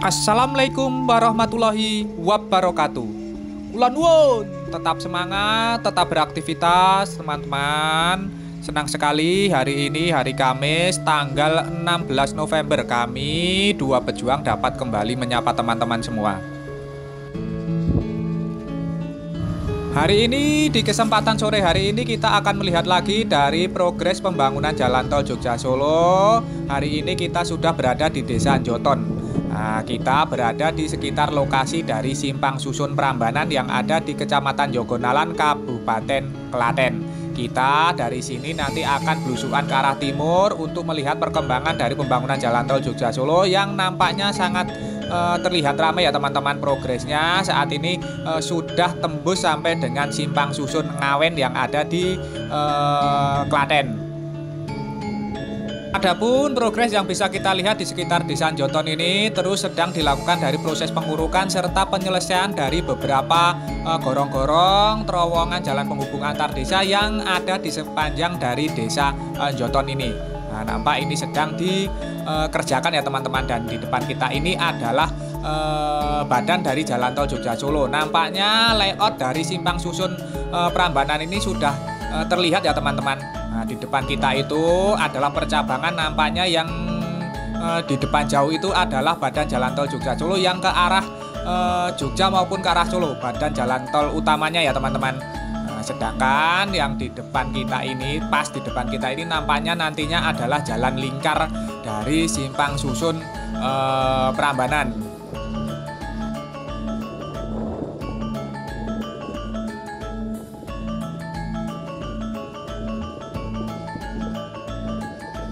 Assalamualaikum warahmatullahi wabarakatuh. Kula nuwun, tetap semangat, tetap beraktivitas, teman-teman. Senang sekali hari ini hari Kamis tanggal 16 November kami dua pejuang dapat kembali menyapa teman-teman semua. Hari ini di kesempatan sore hari ini kita akan melihat lagi dari progres pembangunan jalan tol Jogja Solo. Hari ini kita sudah berada di Desa Njoton. Nah, kita berada di sekitar lokasi dari Simpang Susun Prambanan yang ada di Kecamatan Jogonalan, Kabupaten Klaten. Kita dari sini nanti akan belusukan ke arah timur untuk melihat perkembangan dari pembangunan jalan tol Jogja Solo yang nampaknya sangat terlihat ramai ya teman-teman. Progresnya saat ini sudah tembus sampai dengan Simpang Susun Ngawen yang ada di Klaten. Adapun progres yang bisa kita lihat di sekitar Desa Njoton ini terus sedang dilakukan dari proses pengurukan serta penyelesaian dari beberapa gorong-gorong terowongan jalan penghubung antar desa yang ada di sepanjang dari Desa Njoton ini. Nah, nampak ini sedang dikerjakan ya teman-teman, dan di depan kita ini adalah badan dari jalan tol Jogja Solo. Nampaknya layout dari Simpang Susun Prambanan ini sudah terlihat ya teman-teman. Nah, di depan kita itu adalah percabangan, nampaknya yang di depan jauh itu adalah badan jalan tol Jogja Solo yang ke arah Jogja maupun ke arah Solo, badan jalan tol utamanya ya teman-teman. Nah, sedangkan yang di depan kita ini, pas di depan kita ini nampaknya nantinya adalah jalan lingkar dari Simpang Susun Prambanan.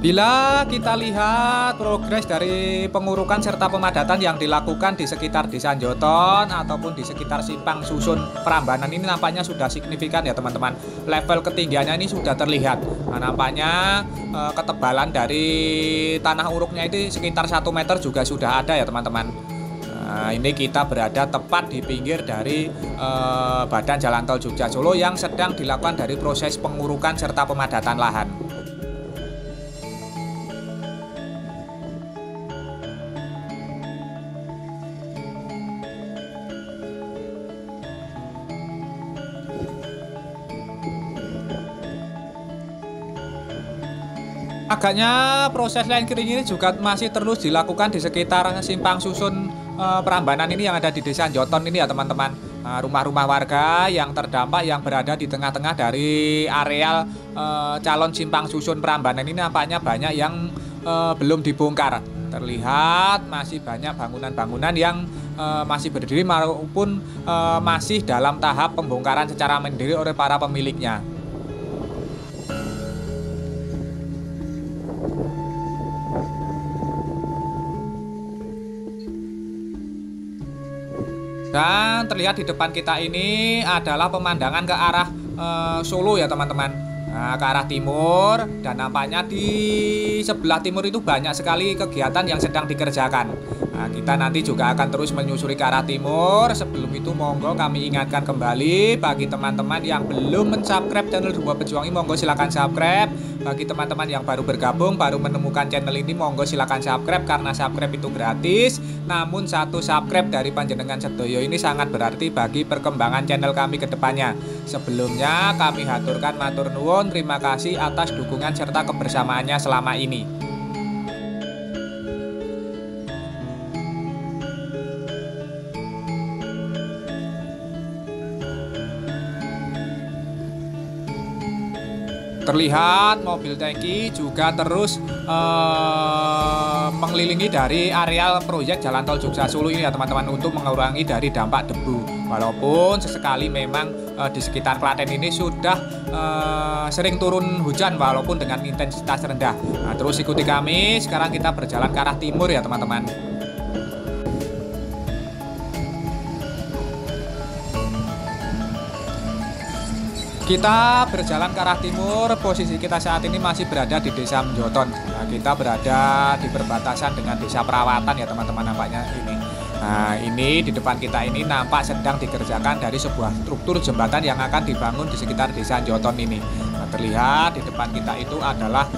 Bila kita lihat progres dari pengurukan serta pemadatan yang dilakukan di sekitar Desa Njoton ataupun di sekitar Simpang Susun Prambanan ini nampaknya sudah signifikan ya teman-teman. Level ketinggiannya ini sudah terlihat. Nah, nampaknya ketebalan dari tanah uruknya itu sekitar 1 meter juga sudah ada ya teman-teman. Nah, ini kita berada tepat di pinggir dari badan jalan tol Jogja Solo yang sedang dilakukan dari proses pengurukan serta pemadatan lahan. Agaknya proses line kering ini juga masih terus dilakukan di sekitar Simpang Susun Prambanan ini yang ada di Desa Njoton ini ya teman-teman. Rumah-rumah warga yang terdampak yang berada di tengah-tengah dari areal calon Simpang Susun Prambanan ini nampaknya banyak yang belum dibongkar. Terlihat masih banyak bangunan-bangunan yang masih berdiri maupun masih dalam tahap pembongkaran secara mandiri oleh para pemiliknya. Dan terlihat di depan kita ini adalah pemandangan ke arah Solo ya teman-teman. Nah, ke arah timur, dan nampaknya di sebelah timur itu banyak sekali kegiatan yang sedang dikerjakan. Nah, kita nanti juga akan terus menyusuri ke arah timur. Sebelum itu monggo kami ingatkan kembali bagi teman-teman yang belum mensubscribe channel Dua Pejuang ini, monggo silakan subscribe. Bagi teman-teman yang baru bergabung, baru menemukan channel ini, monggo silakan subscribe karena subscribe itu gratis. Namun satu subscribe dari panjenengan sedoyo ini sangat berarti bagi perkembangan channel kami ke depannya. Sebelumnya kami haturkan matur nuwun, terima kasih atas dukungan serta kebersamaannya selama ini. Terlihat mobil tangki juga terus mengelilingi dari areal proyek jalan tol Jogja Solo ini ya teman-teman, untuk mengurangi dari dampak debu. Walaupun sesekali memang di sekitar Klaten ini sudah sering turun hujan walaupun dengan intensitas rendah. Nah, terus ikuti kami, sekarang kita berjalan ke arah timur ya teman-teman. Kita berjalan ke arah timur, posisi kita saat ini masih berada di Desa Njoton. Nah, kita berada di perbatasan dengan Desa Perawatan ya teman-teman nampaknya ini. Nah, ini di depan kita ini nampak sedang dikerjakan dari sebuah struktur jembatan yang akan dibangun di sekitar Desa Njoton ini. Nah, terlihat di depan kita itu adalah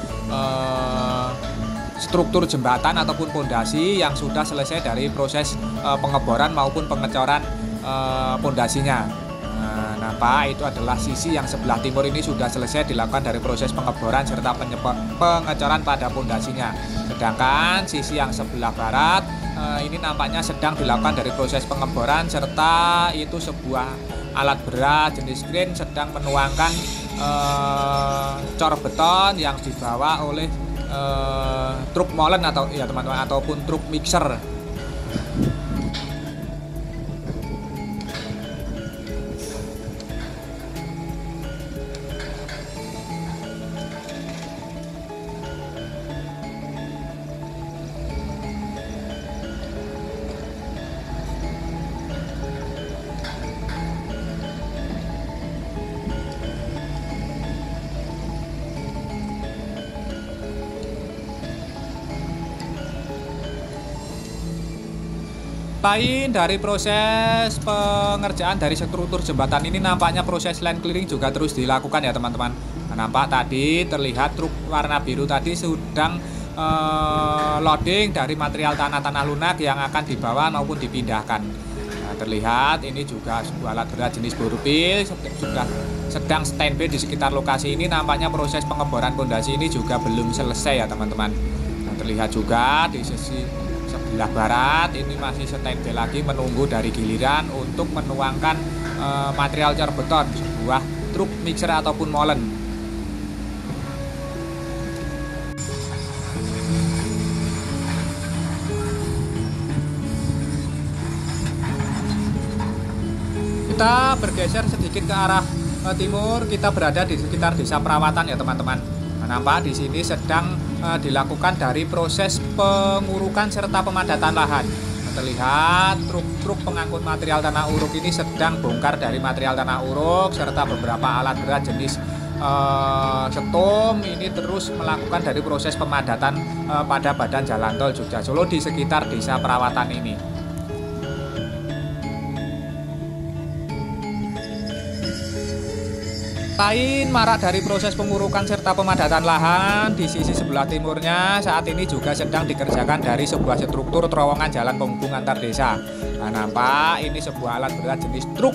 struktur jembatan ataupun pondasi yang sudah selesai dari proses pengeboran maupun pengecoran pondasinya. Nampak itu adalah sisi yang sebelah timur ini sudah selesai dilakukan dari proses pengeboran serta pengecoran pada pondasinya. Sedangkan sisi yang sebelah barat ini nampaknya sedang dilakukan dari proses pengeboran serta itu sebuah alat berat jenis crane sedang menuangkan cor beton yang dibawa oleh truk molen atau ya teman-teman ataupun truk mixer. Lain dari proses pengerjaan dari struktur jembatan ini nampaknya proses land clearing juga terus dilakukan ya teman-teman. Nah, nampak tadi terlihat truk warna biru tadi sedang loading dari material tanah-tanah lunak yang akan dibawa maupun dipindahkan. Nah, terlihat ini juga sebuah alat berat jenis borpil sudah sedang standby di sekitar lokasi ini. Nampaknya proses pengeboran pondasi ini juga belum selesai ya teman-teman. Nah, terlihat juga di sisi sebelah barat ini masih standby lagi menunggu dari giliran untuk menuangkan material cor beton sebuah truk mixer ataupun molen. Kita bergeser sedikit ke arah timur, kita berada di sekitar Desa Perawatan ya teman-teman. Nah, nampak di sini sedang dilakukan dari proses pengurukan serta pemadatan lahan. Terlihat truk-truk pengangkut material tanah uruk ini sedang bongkar dari material tanah uruk serta beberapa alat berat jenis setum ini terus melakukan dari proses pemadatan pada badan jalan tol Jogja Solo di sekitar Desa Perawatan ini. Lain marak dari proses pengurukan serta pemadatan lahan di sisi sebelah timurnya saat ini juga sedang dikerjakan dari sebuah struktur terowongan jalan penghubung antar desa. Nah, nampak ini sebuah alat berat jenis truk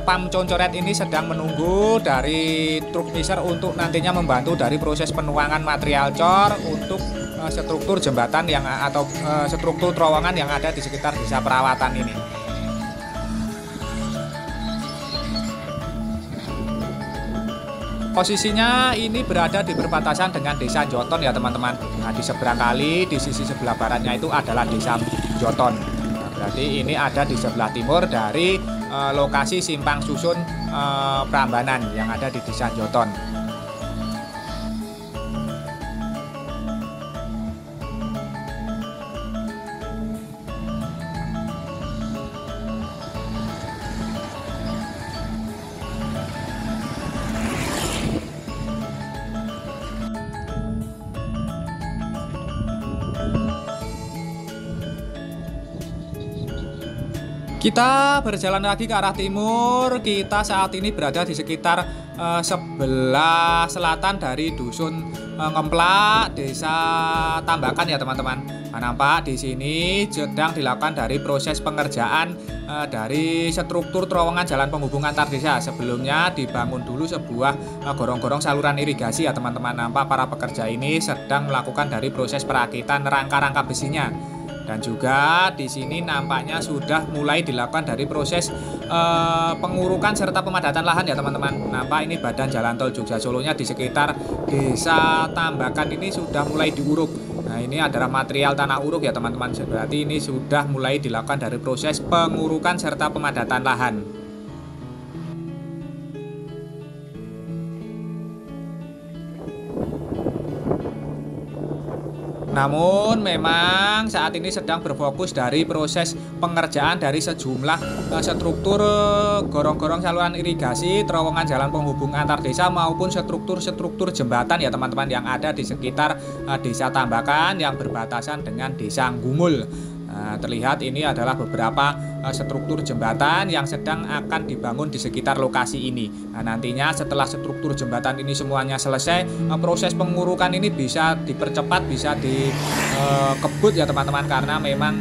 pam concoret ini sedang menunggu dari truk mixer untuk nantinya membantu dari proses penuangan material cor untuk struktur jembatan yang atau struktur terowongan yang ada di sekitar Desa Perawatan ini. Posisinya ini berada di perbatasan dengan Desa Joton ya teman-teman. Nah, di seberang kali di sisi sebelah baratnya itu adalah Desa Joton. Nah, berarti ini ada di sebelah timur dari lokasi simpang susun Prambanan yang ada di Desa Joton. Kita berjalan lagi ke arah timur. Kita saat ini berada di sekitar sebelah selatan dari dusun Ngemplak, Desa Tambakan ya teman-teman. Nah, nampak di sini sedang dilakukan dari proses pengerjaan dari struktur terowongan jalan penghubung antar desa. Sebelumnya dibangun dulu sebuah gorong-gorong saluran irigasi ya teman-teman. Nampak para pekerja ini sedang melakukan dari proses perakitan rangka-rangka besinya. Dan juga di sini nampaknya sudah mulai dilakukan dari proses pengurukan serta pemadatan lahan ya teman-teman. Nampak ini badan jalan tol Jogja Solonya di sekitar Desa Tambakan ini sudah mulai diuruk. Nah, ini adalah material tanah uruk ya teman-teman. Berarti ini sudah mulai dilakukan dari proses pengurukan serta pemadatan lahan. Namun memang saat ini sedang berfokus dari proses pengerjaan dari sejumlah struktur gorong-gorong saluran irigasi, terowongan jalan penghubung antar desa maupun struktur-struktur jembatan ya teman-teman yang ada di sekitar Desa Tambakan yang berbatasan dengan Desa Gumul. Nah, terlihat ini adalah beberapa struktur jembatan yang sedang akan dibangun di sekitar lokasi ini. Nah, nantinya setelah struktur jembatan ini semuanya selesai, proses pengurukan ini bisa dipercepat, bisa dikebut ya teman-teman, karena memang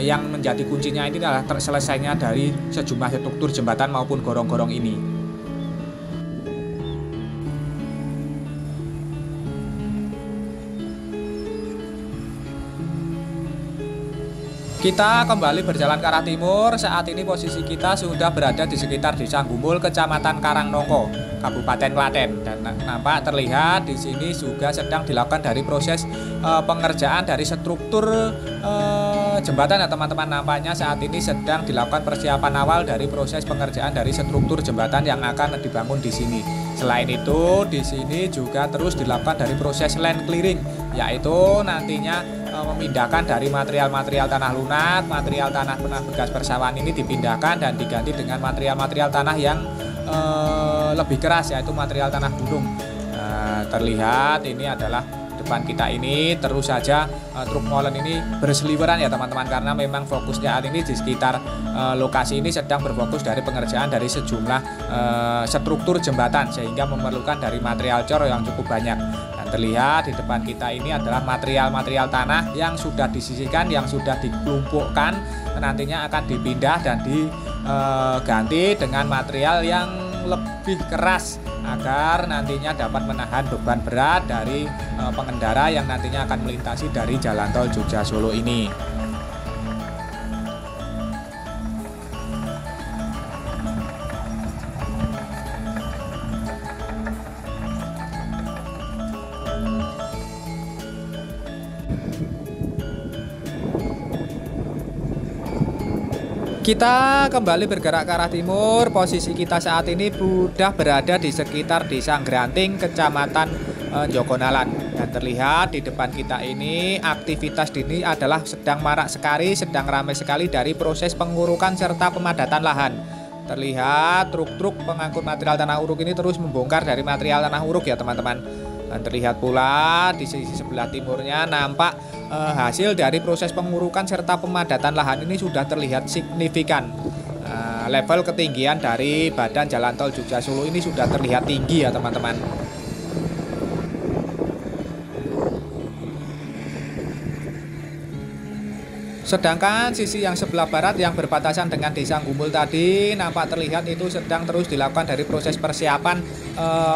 yang menjadi kuncinya ini adalah selesainya dari sejumlah struktur jembatan maupun gorong-gorong ini. Kita kembali berjalan ke arah timur. Saat ini posisi kita sudah berada di sekitar Desa Gumul, Kecamatan Karangnongko, Kabupaten Klaten. Dan nampak terlihat di sini juga sedang dilakukan dari proses pengerjaan dari struktur jembatan ya teman-teman. Nampaknya saat ini sedang dilakukan persiapan awal dari proses pengerjaan dari struktur jembatan yang akan dibangun di sini. Selain itu, di sini juga terus dilakukan dari proses land clearing, yaitu nantinya memindahkan dari material-material tanah lunak, material tanah bekas persawahan ini dipindahkan dan diganti dengan material-material tanah yang lebih keras, yaitu material tanah gunung. Terlihat ini adalah depan kita ini terus saja truk molen ini berseliweran ya teman-teman, karena memang fokusnya saat ini di sekitar lokasi ini sedang berfokus dari pengerjaan dari sejumlah struktur jembatan, sehingga memerlukan dari material cor yang cukup banyak. Terlihat di depan kita ini adalah material-material tanah yang sudah disisihkan, yang sudah dikelompokkan, nantinya akan dipindah dan diganti dengan material yang lebih keras agar nantinya dapat menahan beban berat dari pengendara yang nantinya akan melintasi dari jalan tol Jogja Solo ini. Kita kembali bergerak ke arah timur. Posisi kita saat ini sudah berada di sekitar Desa Granting, Kecamatan Jogonalan. Dan terlihat di depan kita ini aktivitas ini adalah sedang marak sekali, sedang ramai sekali dari proses pengurukan serta pemadatan lahan. Terlihat truk-truk pengangkut material tanah uruk ini terus membongkar dari material tanah uruk ya teman-teman. Dan terlihat pula di sisi sebelah timurnya nampak hasil dari proses pengurukan serta pemadatan lahan ini sudah terlihat signifikan. Level ketinggian dari badan jalan tol Jogja Solo ini sudah terlihat tinggi ya teman-teman. Sedangkan sisi yang sebelah barat yang berbatasan dengan Desa Gumul tadi nampak terlihat itu sedang terus dilakukan dari proses persiapan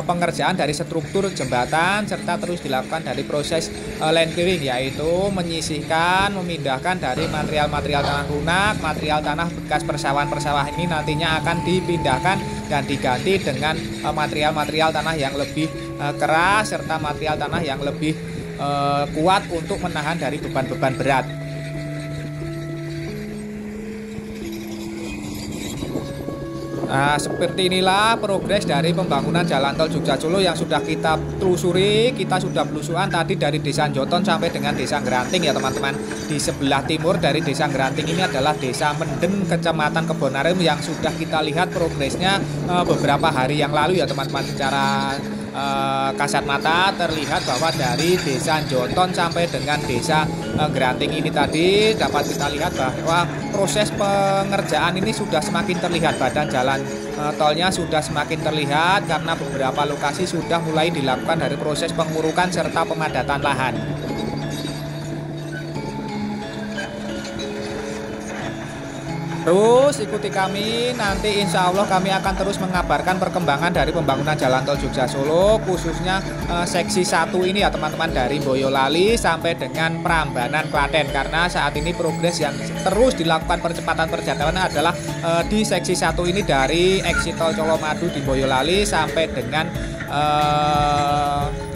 pengerjaan dari struktur jembatan, serta terus dilakukan dari proses land clearing, yaitu menyisihkan, memindahkan dari material-material tanah lunak, material tanah bekas persawahan ini nantinya akan dipindahkan dan diganti dengan material-material tanah yang lebih keras serta material tanah yang lebih kuat untuk menahan dari beban-beban berat. Nah, seperti inilah progres dari pembangunan jalan tol Jogja Solo yang sudah kita telusuri. Kita sudah belusuan tadi dari Desa Joton sampai dengan Desa Granting ya teman-teman. Di sebelah timur dari Desa Granting ini adalah Desa Menden, Kecamatan Kebonarem, yang sudah kita lihat progresnya beberapa hari yang lalu ya teman-teman. Secara kasat mata terlihat bahwa dari Desa Joton sampai dengan Desa Granting ini tadi dapat kita lihat bahwa proses pengerjaan ini sudah semakin terlihat, badan jalan tolnya sudah semakin terlihat karena beberapa lokasi sudah mulai dilakukan dari proses pengurukan serta pemadatan lahan. Terus ikuti kami, nanti insya Allah kami akan terus mengabarkan perkembangan dari pembangunan jalan tol Jogja Solo, khususnya seksi 1 ini ya teman-teman, dari Boyolali sampai dengan Prambanan Klaten. Karena saat ini progres yang terus dilakukan percepatan perjalanan adalah di seksi 1 ini dari exit tol Colomadu di Boyolali sampai dengan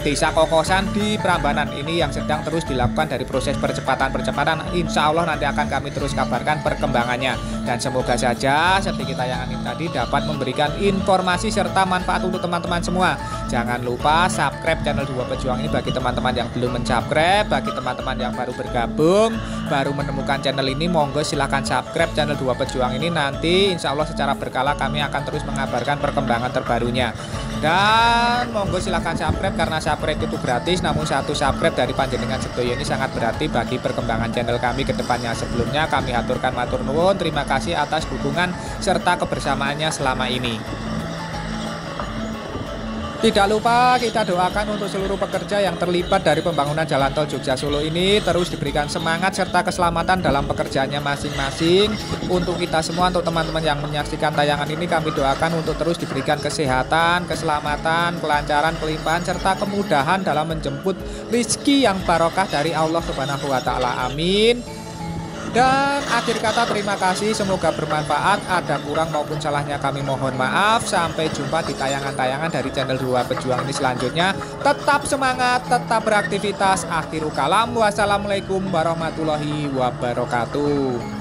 Desa Kokosan di Prambanan. Ini yang sedang terus dilakukan dari proses percepatan. Insya Allah nanti akan kami terus kabarkan perkembangannya. Dan semoga saja seperti tayangan ini tadi dapat memberikan informasi serta manfaat untuk teman-teman semua. Jangan lupa subscribe channel Dua Pejuang ini bagi teman-teman yang belum subscribe. Bagi teman-teman yang baru bergabung, baru menemukan channel ini, monggo silahkan subscribe channel Dua Pejuang ini. Nanti insya Allah secara berkala kami akan terus mengabarkan perkembangan terbarunya. Dan monggo silahkan subscribe karena subscribe itu gratis, namun satu subscribe dari panjenengan sedaya ini sangat berarti bagi perkembangan channel kami ke depannya. Sebelumnya kami haturkan matur nuwun, terima kasih atas dukungan serta kebersamaannya selama ini. Tidak lupa kita doakan untuk seluruh pekerja yang terlibat dari pembangunan jalan tol Jogja Solo ini terus diberikan semangat serta keselamatan dalam pekerjaannya masing-masing. Untuk kita semua, untuk teman-teman yang menyaksikan tayangan ini, kami doakan untuk terus diberikan kesehatan, keselamatan, kelancaran, kelimpahan serta kemudahan dalam menjemput rizki yang barokah dari Allah Subhanahu wa Ta'ala. Amin. Dan akhir kata terima kasih, semoga bermanfaat. Ada kurang maupun salahnya kami mohon maaf. Sampai jumpa di tayangan-tayangan dari channel Dua Pejuang ini selanjutnya. Tetap semangat, tetap beraktivitas. Akhirul kalam, wassalamualaikum warahmatullahi wabarakatuh.